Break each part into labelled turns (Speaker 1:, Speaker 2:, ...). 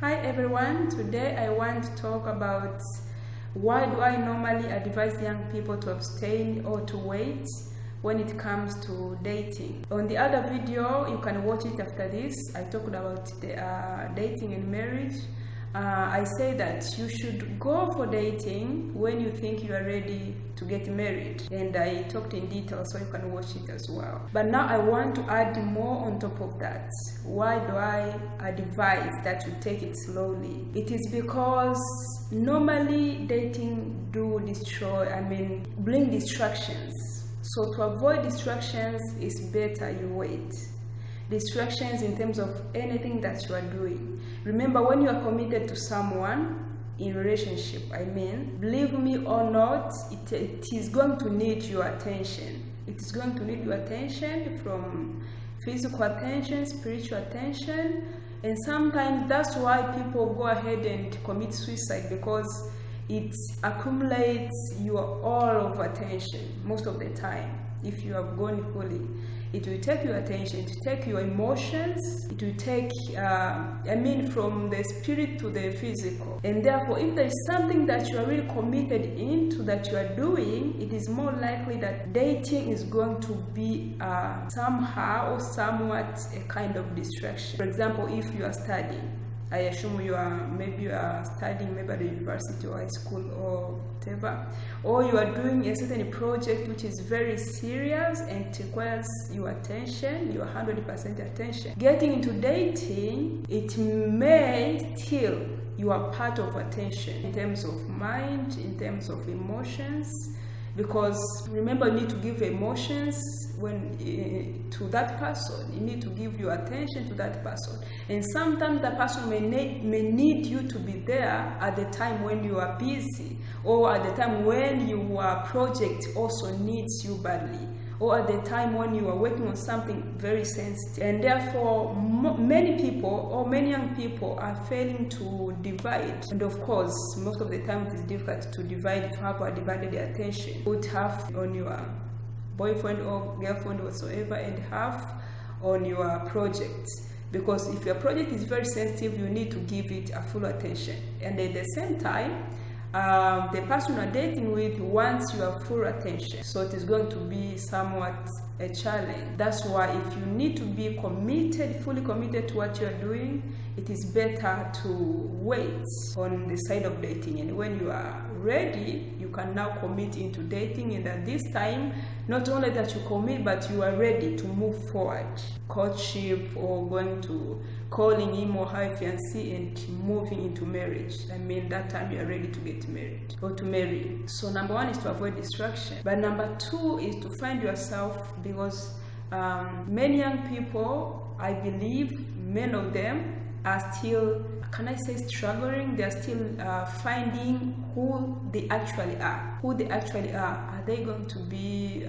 Speaker 1: Hi everyone, today I want to talk about why do I normally advise young people to abstain or to wait when it comes to dating. On the other video, you can watch it after this, I talked about the, dating and marriage. I say that you should go for dating when you think you are ready to get married, and I talked in detail, so you can watch it as well. But now I want to add more on top of that. Why do I advise that you take it slowly? It is because normally dating bring distractions. So to avoid distractions, it's better you wait. Distractions in terms of anything that you are doing. Remember, when you are committed to someone in relationship, believe me or not, it is going to need your attention. It is going to need your attention, from physical attention, spiritual attention, and sometimes that's why people go ahead and commit suicide, because it accumulates your all of attention most of the time. If you have gone fully, it will take your attention, it will take your emotions, it will take from the spirit to the physical. And therefore, if there is something that you are really committed into that you are doing, it is more likely that dating is going to be somehow or somewhat a kind of distraction. For example, if you are studying, I assume you are studying maybe at the university or high school or whatever, or you are doing a certain project which is very serious and it requires your attention, your 100% attention. Getting into dating, it may steal your part of attention in terms of mind, in terms of emotions, because remember, you need to give emotions to that person. You need to give your attention to that person, and sometimes the person may need you to be there at the time when you are busy, or at the time when your project also needs you badly, or at the time when you are working on something very sensitive. And therefore, many people or many young people are failing to divide. And of course, most of the time it is difficult to divide if you have divided the attention. Put half on your boyfriend or girlfriend whatsoever, and half on your project. Because if your project is very sensitive, you need to give it a full attention. And at the same time, the person you are dating with wants your full attention, so it is going to be somewhat a challenge. That's why if you need to be committed, fully committed to what you are doing, it is better to wait on the side of dating, and when you are ready, you can now commit into dating. And at this time, not only that you commit, but you are ready to move forward, courtship, or going to calling him or her fiancé and moving into marriage. That time you are ready to get married or to marry. So number one is to avoid distraction, but number two is to find yourself, because many young people, I believe many of them are still, struggling. They are still finding who they actually are. Are they going to be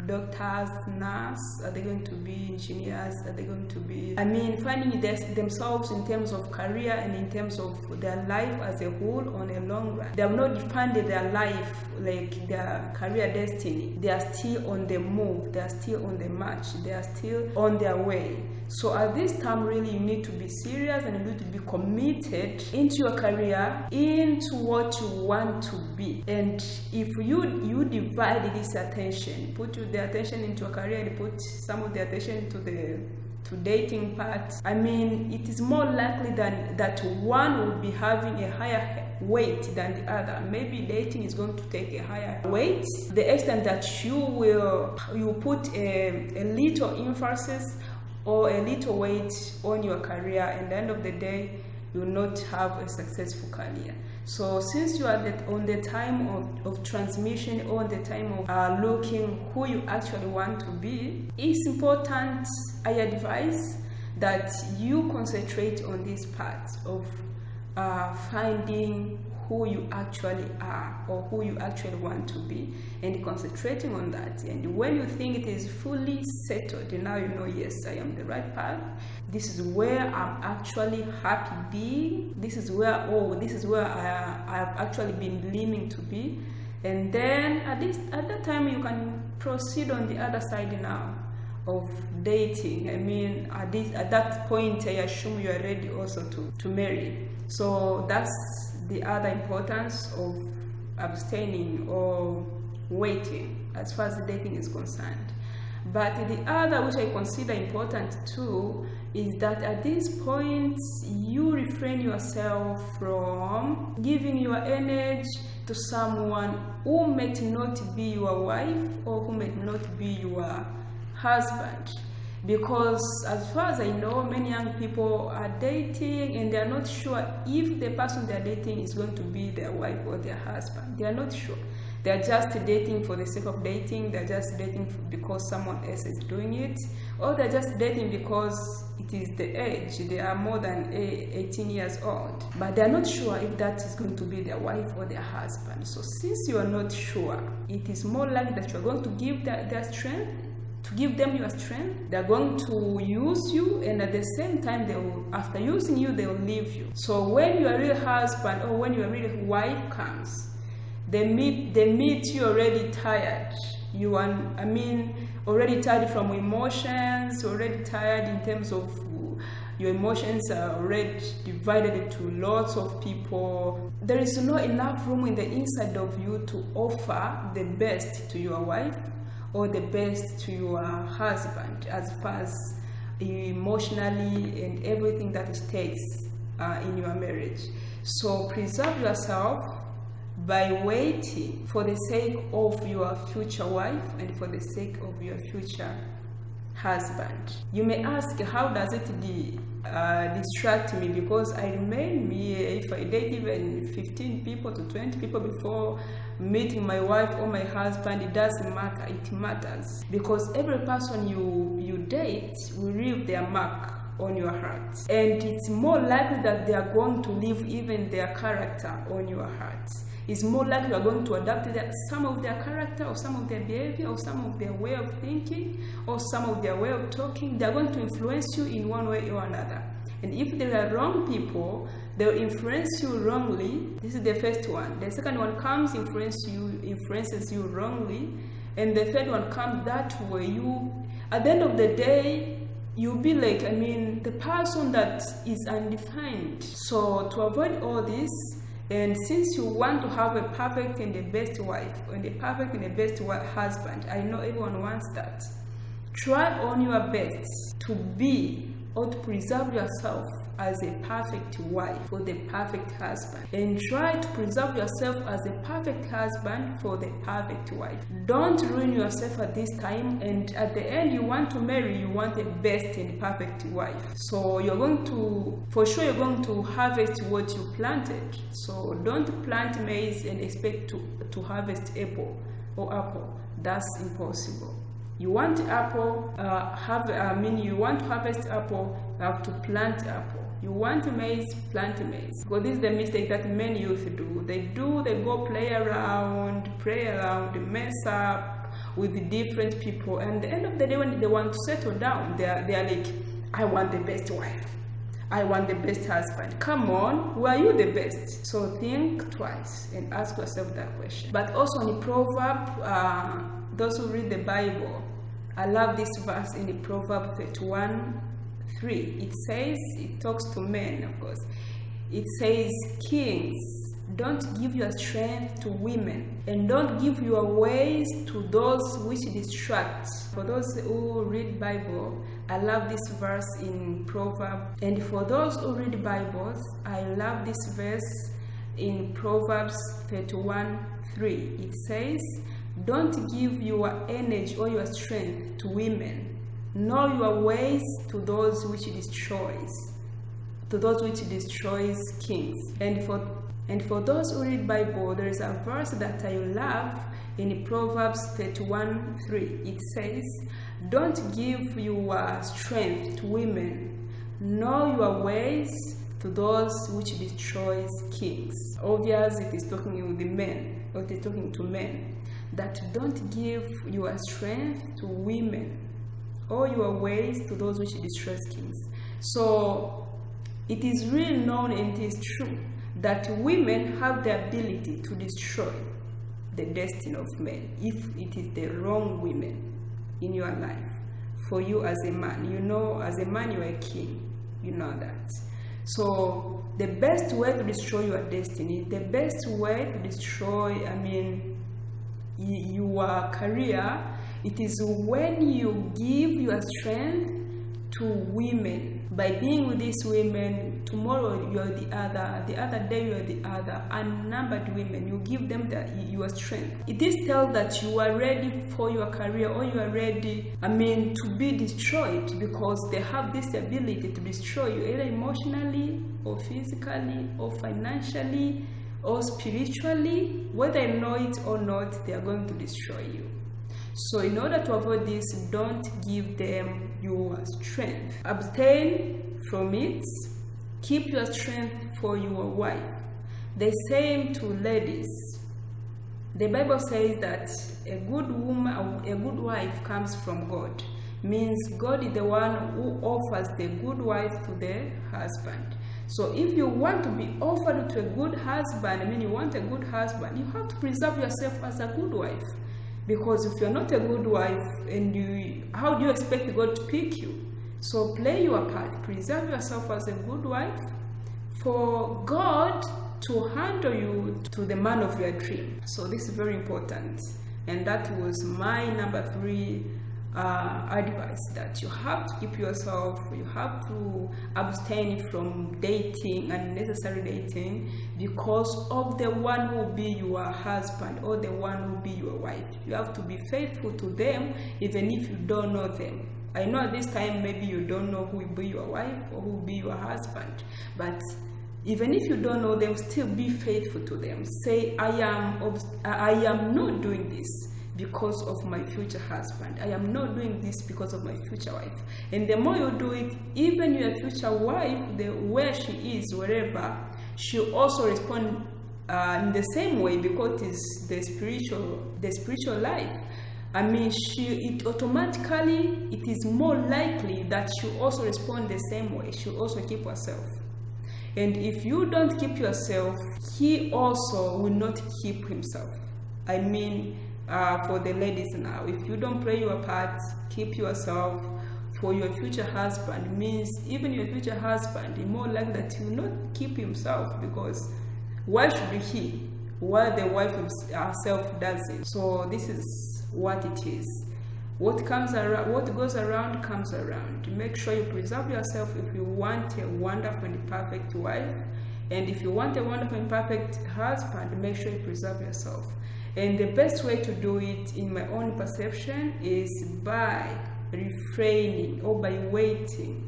Speaker 1: doctors, nurses? Are they going to be engineers? Are they going to be finding themselves in terms of career and in terms of their life as a whole on a long run? They have not defined their life, like their career destiny. They are still on the move, they are still on the march, they are still on their way. So at this time, really, you need to be serious and you need to be committed into your career, into what you want to be. And if you divide this attention, put the attention into your career and put some of the attention to dating part, it is more likely that one will be having a higher weight than the other. Maybe dating is going to take a higher weight, the extent that you put a little emphasis or a little weight on your career, and at the end of the day, you will not have a successful career. So since you are on the time of transmission, or on the time of looking who you actually want to be, it's important, I advise, that you concentrate on this part of finding who you actually are or who you actually want to be, and concentrating on that. And when you think it is fully settled, now you know, yes, I am the right path, this is where I'm actually happy being, this is where I have actually been leaning to be, and then at that time you can proceed on the other side now of dating. I mean, at that point, I assume you are ready also to marry. So that's the other importance of abstaining or waiting as far as the dating is concerned. But the other, which I consider important too, is that at this point you refrain yourself from giving your energy to someone who might not be your wife or who might not be your husband. Because as far as I know, many young people are dating and they are not sure if the person they are dating is going to be their wife or their husband. They are not sure. They are just dating for the sake of dating. They are just dating because someone else is doing it, or they are just dating because it is the age. They are more than 18 years old, but they are not sure if that is going to be their wife or their husband. So since you are not sure, it is more likely that you are going to give their strength, to give them your strength. They are going to use you, and at the same time, after using you, they will leave you. So when your real husband or when your real wife comes, they meet you already tired. You are, already tired from emotions, already tired in terms of your emotions are already divided into lots of people. There is not enough room in the inside of you to offer the best to your wife or the best to your husband as far as emotionally and everything that it takes in your marriage. So preserve yourself by waiting for the sake of your future wife and for the sake of your future husband. You may ask, how does it distract me? Because I remain me. If I date even 15 people to 20 people before meeting my wife or my husband, it doesn't matter. It matters because every person you date will leave their mark on your heart, and it's more likely that they are going to leave even their character on your heart. It's more likely you are going to adapt some of their character or some of their behavior or some of their way of thinking or some of their way of talking. They are going to influence you in one way or another. And if they are wrong people, they will influence you wrongly. This is the first one. The second one comes, influences you wrongly. And the third one comes that way. At the end of the day, you'll be like, the person that is undefined. So to avoid all this, and since you want to have a perfect and the best wife and a perfect and the best husband, I know everyone wants that. Try on your best to be or to preserve yourself as a perfect wife or the perfect husband, and try to preserve yourself as a perfect husband for the perfect wife. Don't ruin yourself at this time, and at the end you want to marry, you want the best and perfect wife. So you're going to harvest what you planted. So don't plant maize and expect to harvest apple. That's impossible. You want apple, you want to harvest apple, you have to plant apple. You want maize, plant maize. Because this is the mistake that many youth do. They go play around, mess up with different people. And at the end of the day, when they want to settle down, they are like, I want the best wife. I want the best husband. Come on, were you the best? So think twice and ask yourself that question. But also in the proverb, those who read the Bible, I love this verse in the Proverb 31:3. It talks to men, of course. It says, kings, don't give your strength to women, and don't give your ways to those which distract. For those who read Bible, I love this verse in Proverbs. And for those who read Bibles, I love this verse in Proverbs 31:3. It says, don't give your energy or your strength to women, nor your ways to those which destroys kings. And for those who read Bible, there is a verse that I love in Proverbs 31:3. It says, don't give your strength to women, nor your ways to those which destroys kings. Obviously, it is talking with the men, or it is talking to men, that don't give your strength to women or your ways to those which destroys kings. So it is really known and it is true that women have the ability to destroy the destiny of men if it is the wrong women in your life. for you as a man. You know, as a man, you are a king. You know that. So the best way to destroy your destiny, the best way to destroy, your career, it is when you give your strength to women. By being with these women, tomorrow you are the other day you are the other, unnumbered women. You give them your strength. It is tell that you are ready for your career, or you are ready, to be destroyed, because they have this ability to destroy you, either emotionally or physically or financially or spiritually. Whether you know it or not, they are going to destroy you. So in order to avoid this, don't give them your strength. Abstain from it. Keep your strength for your wife. The same to ladies. The Bible says that a good woman, a good wife comes from God. Means God is the one who offers the good wife to the husband. So if you want to be offered to a good husband, you want a good husband, you have to preserve yourself as a good wife. Because if you're not a good wife, how do you expect God to pick you? So play your part. Preserve yourself as a good wife for God to handle you to the man of your dream. So this is very important. And that was my number 3 advice, that you have to keep yourself, you have to abstain from dating, unnecessary dating, because of the one who will be your husband or the one who will be your wife. You have to be faithful to them even if you don't know them. I know at this time maybe you don't know who will be your wife or who will be your husband, but even if you don't know them, still be faithful to them. Say, I am not doing this because of my future husband. I am not doing this because of my future wife. And the more you do it, even your future wife, where she is, wherever, she'll also respond in the same way, because it is the spiritual life. It is more likely that she'll also respond the same way. She'll also keep herself. And if you don't keep yourself, he also will not keep himself. For the ladies now, if you don't play your part, keep yourself for your future husband, means even your future husband is more likely that he will not keep himself, because why should he, while the wife herself does it? So this is what it is. What goes around comes around. Make sure you preserve yourself if you want a wonderful and perfect wife, and if you want a wonderful and perfect husband, make sure you preserve yourself. And the best way to do it, in my own perception, is by refraining, or by waiting,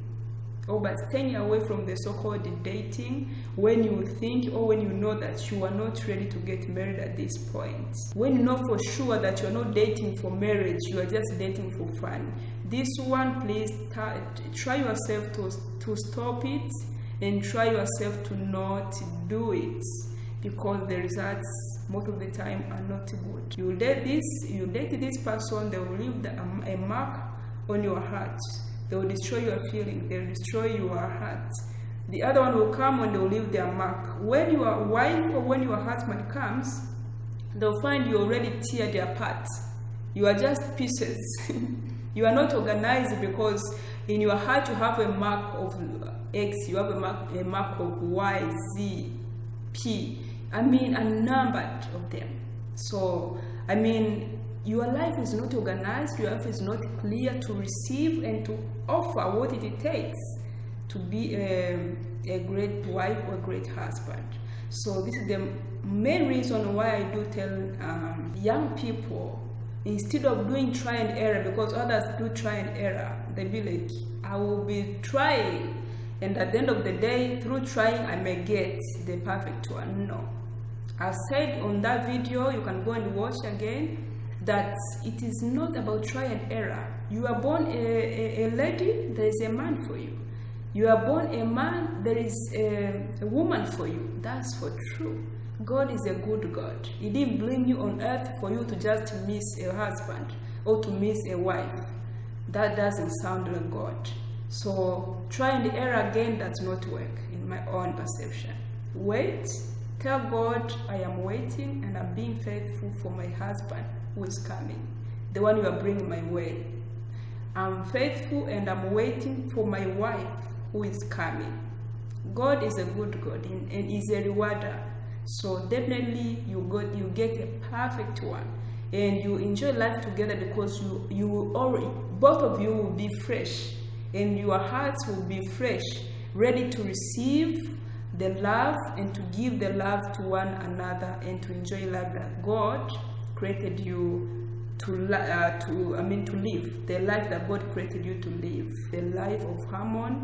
Speaker 1: or by staying away from the so-called dating when you think or when you know that you are not ready to get married at this point. When you know for sure that you're not dating for marriage, you are just dating for fun. This one, please try yourself to stop it, and try yourself to not do it, because the results most of the time are not good. You date this person, they will leave a mark on your heart. They will destroy your feelings, they will destroy your heart. The other one will come and they will leave their mark. When your wife or when your husband comes, they'll find you already teared apart. You are just pieces. You are not organized, because in your heart you have a mark of X, you have a mark of Y, Z, P. Unnumbered of them. So, your life is not organized, your life is not clear to receive and to offer what it takes to be a great wife or a great husband. So this is the main reason why I do tell young people, instead of doing try and error, because others do try and error, they be like, I will be trying, and at the end of the day, through trying, I may get the perfect one. No. I said on that video, you can go and watch again, that it is not about try and error. You are born a lady, there is a man for you. You are born a man, there is a woman for you. That's for true. God is a good God. He didn't bring you on earth for you to just miss a husband or to miss a wife. That doesn't sound like God. So try and error again, does not work in my own perception. Wait. Tell God, I am waiting and I'm being faithful for my husband who is coming, the one you are bringing my way. I'm faithful and I'm waiting for my wife who is coming. God is a good God and is a rewarder. So definitely you get a perfect one, and you enjoy life together, because you already, both of you will be fresh, and your hearts will be fresh, ready to receive the love and to give the love to one another, and to enjoy life that God created you to live, the life that God created you to live, the life of harmony,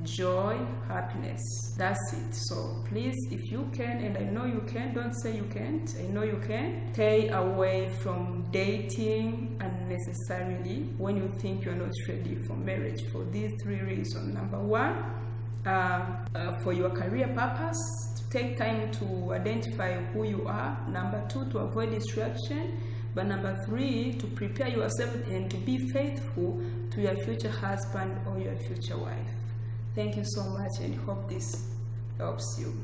Speaker 1: joy, happiness. That's it. So please, if you can, and I know you can, don't say you can't, I know you can, stay away from dating unnecessarily when you think you're not ready for marriage, for these 3 reasons. Number 1, for your career purpose, to take time to identify who you are. Number 2, to avoid distraction. But number 3, to prepare yourself and to be faithful to your future husband or your future wife. Thank you so much, and hope this helps you.